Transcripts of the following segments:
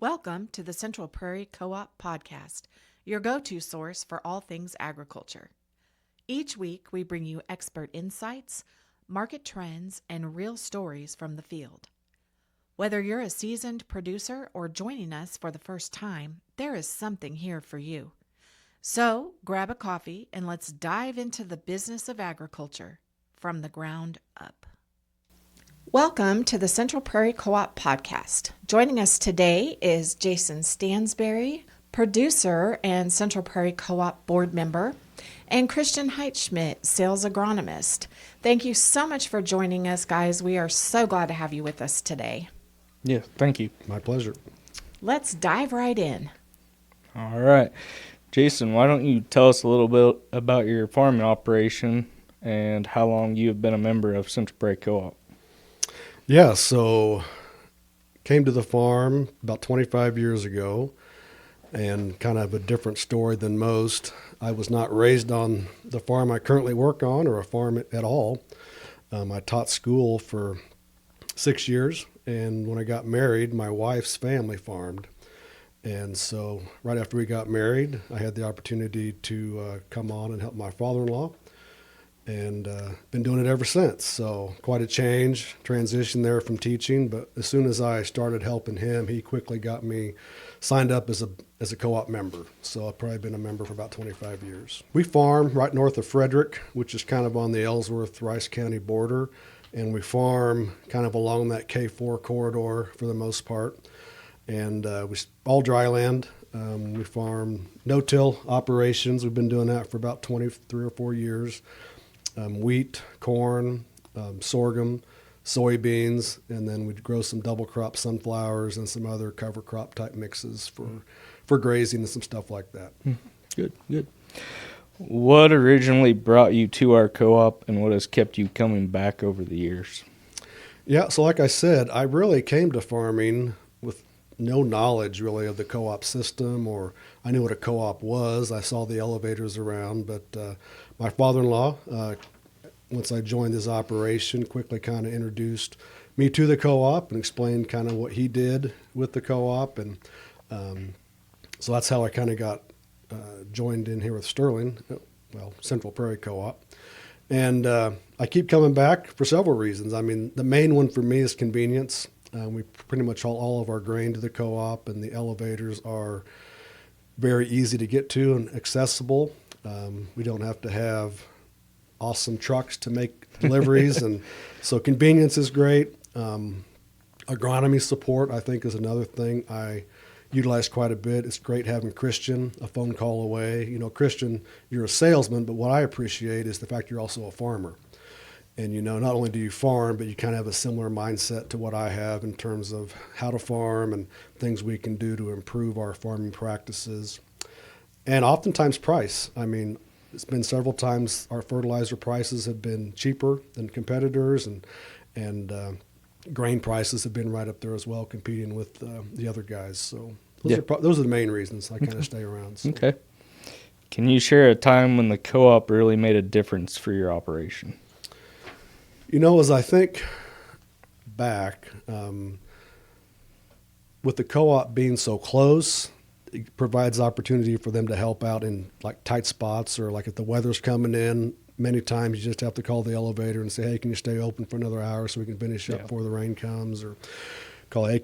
Welcome to the Central Prairie Co-op podcast, your go-to source for all things agriculture. Each week, we bring you expert insights, market trends, and real stories from the field. Whether you're a seasoned producer or joining us for the first time, there is something here for you. So, grab a coffee and let's dive into the business of agriculture from the ground up. Welcome to the Central Prairie Co-op podcast. Joining us today is Jason Stansbury, producer and Central Prairie Co-op board member, and Christian Heitschmidt, sales agronomist. Thank you so much for joining us, guys. We are so glad to have you with us today. Yeah, thank you. My pleasure. Let's dive right in. All right. Jason, why don't you tell us a little bit about your farming operation and how long you have been a member of Central Prairie Co-op? Yeah, so came to the farm about 25 years ago, and kind of a different story than most. I was not raised on the farm I currently work on or a farm at all. I taught school for 6 years, and when I got married, my wife's family farmed. And so right after we got married, I had the opportunity to come on and help my father-in-law, and been doing it ever since. So quite a transition there from teaching, but as soon as I started helping him, he quickly got me signed up as a co-op member. So I've probably been a member for about 25 years. We farm right north of Frederick, which is kind of on the Ellsworth-Rice County border, and we farm kind of along that K4 corridor for the most part. And we all dry land. We farm no-till operations. We've been doing that for about 23 or 4 years. Wheat, corn, sorghum, soybeans, and then we'd grow some double crop sunflowers and some other cover crop type mixes for grazing and some stuff like that. Good. What originally brought you to our co-op, and what has kept you coming back over the years? Yeah, so like I said, I really came to farming with no knowledge really of the co-op system, or I knew what a co-op was. I saw the elevators around, but my father-in-law, once I joined this operation, quickly kind of introduced me to the co-op and explained kind of what he did with the co-op. And so that's how I kind of got joined in here with Sterling, Central Prairie Co-op. And I keep coming back for several reasons. I mean, the main one for me is convenience. We pretty much haul all of our grain to the co-op, and the elevators are very easy to get to and accessible. We don't have to have awesome trucks to make deliveries, and so convenience is great. Agronomy support, I think, is another thing I utilize quite a bit. It's great having Christian a phone call away. You know, Christian, you're a salesman, but what I appreciate is the fact you're also a farmer. And, you know, not only do you farm, but you kind of have a similar mindset to what I have in terms of how to farm and things we can do to improve our farming practices. And oftentimes price. I mean, it's been several times our fertilizer prices have been cheaper than competitors, and grain prices have been right up there as well, competing with the other guys. So those are the main reasons I kind of stay around. So. Okay. Can you share a time when the co-op really made a difference for your operation? You know, as I think back, with the co-op being so close, it provides opportunity for them to help out in like tight spots, or like if the weather's coming in, many times you just have to call the elevator and say, hey, can you stay open for another hour so we can finish up before the rain comes, or call, hey,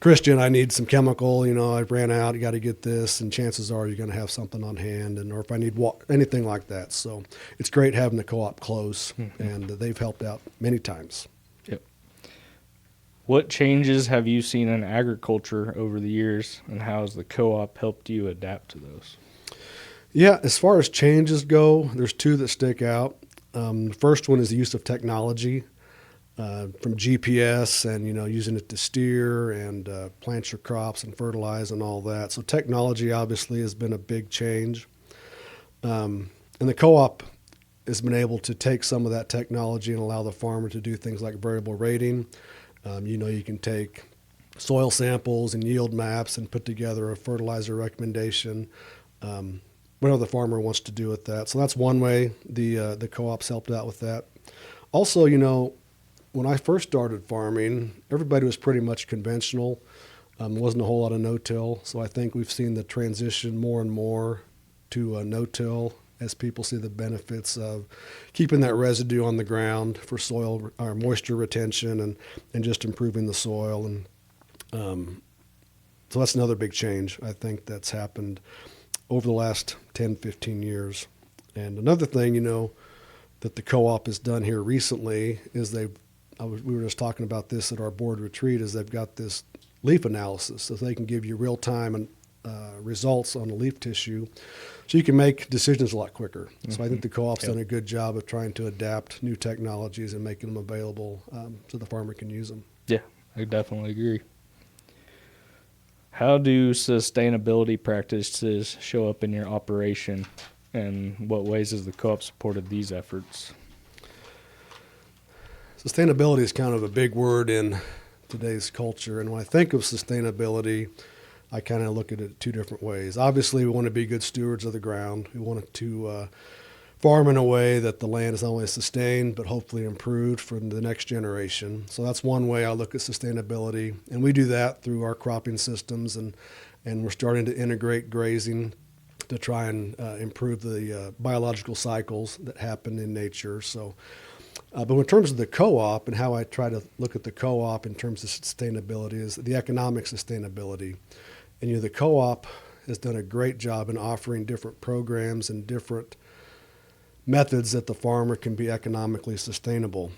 Christian, I need some chemical, you know, I ran out, you got to get this, and chances are you're going to have something on hand, and or if I need anything like that. So it's great having the co-op close, and they've helped out many times. Yep. What changes have you seen in agriculture over the years, and how has the co-op helped you adapt to those? Yeah, as far as changes go, there's two that stick out. The first one is the use of technology. From GPS and, you know, using it to steer and plant your crops and fertilize and all that. So technology obviously has been a big change. And the co-op has been able to take some of that technology and allow the farmer to do things like variable rating. You know, you can take soil samples and yield maps and put together a fertilizer recommendation, whatever the farmer wants to do with that. So that's one way the co-op's helped out with that. Also, you know, when I first started farming, everybody was pretty much conventional. Wasn't a whole lot of no-till, so I think we've seen the transition more and more to no-till as people see the benefits of keeping that residue on the ground for soil or moisture retention and just improving the soil. And so that's another big change I think that's happened over the last 10, 15 years. And another thing, that the co-op has done here recently is we were just talking about this at our board retreat, is they've got this leaf analysis so they can give you real-time results on the leaf tissue so you can make decisions a lot quicker. Mm-hmm. So I think the co-op's done a good job of trying to adapt new technologies and making them available so the farmer can use them. Yeah, I definitely agree. How do sustainability practices show up in your operation, and what ways has the co-op supported these efforts? Sustainability is kind of a big word in today's culture, and when I think of sustainability, I kind of look at it two different ways. Obviously, we want to be good stewards of the ground. We want to farm in a way that the land is not only sustained, but hopefully improved for the next generation. So that's one way I look at sustainability. And we do that through our cropping systems, and we're starting to integrate grazing to try and improve the biological cycles that happen in nature. So, but in terms of the co-op and how I try to look at the co-op in terms of sustainability is the economic sustainability. And the co-op has done a great job in offering different programs and different methods that the farmer can be economically sustainable.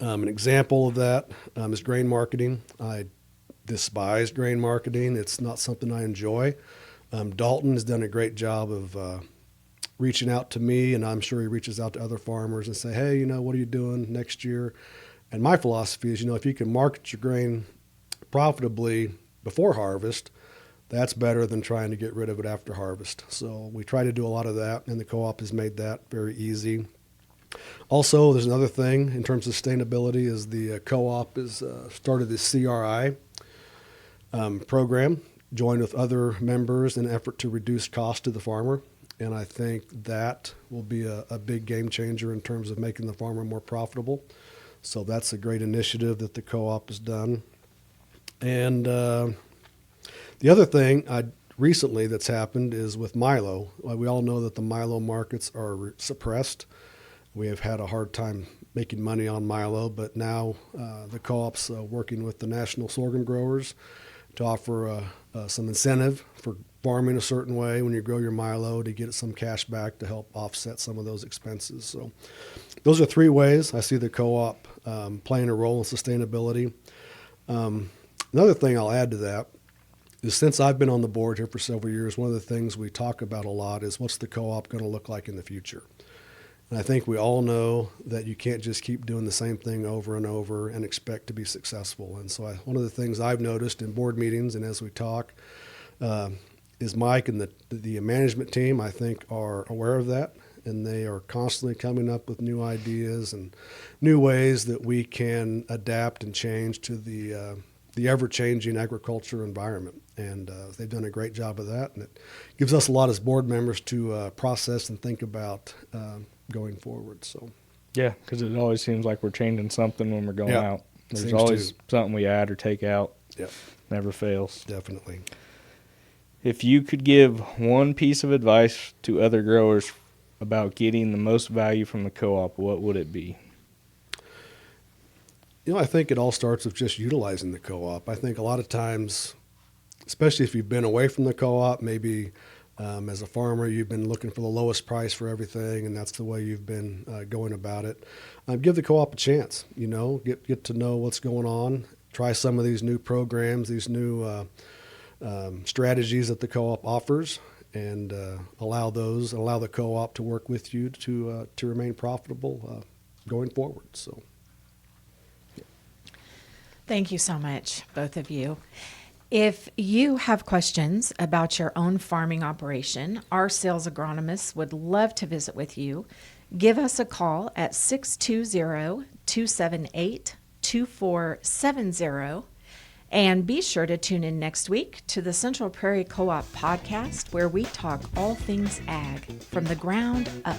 An example of that is grain marketing. I despise grain marketing. It's not something I enjoy. Dalton has done a great job of reaching out to me, and I'm sure he reaches out to other farmers and say, hey, what are you doing next year? And my philosophy is, if you can market your grain profitably before harvest, that's better than trying to get rid of it after harvest. So we try to do a lot of that, and the co-op has made that very easy. Also, there's another thing in terms of sustainability is the co-op has started this CRI program, joined with other members in an effort to reduce cost to the farmer. And I think that will be a big game changer in terms of making the farmer more profitable. So that's a great initiative that the co-op has done. And the other thing recently that's happened is with milo. We all know that the milo markets are suppressed. We have had a hard time making money on milo, but now the co-op's working with the national sorghum growers to offer some incentive for farming a certain way when you grow your milo to get some cash back to help offset some of those expenses. So those are three ways I see the co-op playing a role in sustainability. Another thing I'll add to that is since I've been on the board here for several years, one of the things we talk about a lot is what's the co-op going to look like in the future. And I think we all know that you can't just keep doing the same thing over and over and expect to be successful. And so one of the things I've noticed in board meetings and as we talk is Mike and the management team, I think, are aware of that. And they are constantly coming up with new ideas and new ways that we can adapt and change to the ever-changing agriculture environment. And they've done a great job of that. And it gives us a lot as board members to process and think about going forward. So, yeah, because it always seems like we're changing something when we're going out. There's Seems always something we add or take out. Yep. Never fails. Definitely. If you could give one piece of advice to other growers about getting the most value from the co-op, what would it be? I think it all starts with just utilizing the co-op. I think a lot of times, especially if you've been away from the co-op, maybe as a farmer, you've been looking for the lowest price for everything, and that's the way you've been going about it. Give the co-op a chance, get to know what's going on. Try some of these new programs, these new strategies that the co-op offers, and allow the co-op to work with you to remain profitable going forward. So. Thank you so much, both of you. If you have questions about your own farming operation, our sales agronomists would love to visit with you. Give us a call at 620-278-2470. And be sure to tune in next week to the Central Prairie Co-op podcast, where we talk all things ag from the ground up.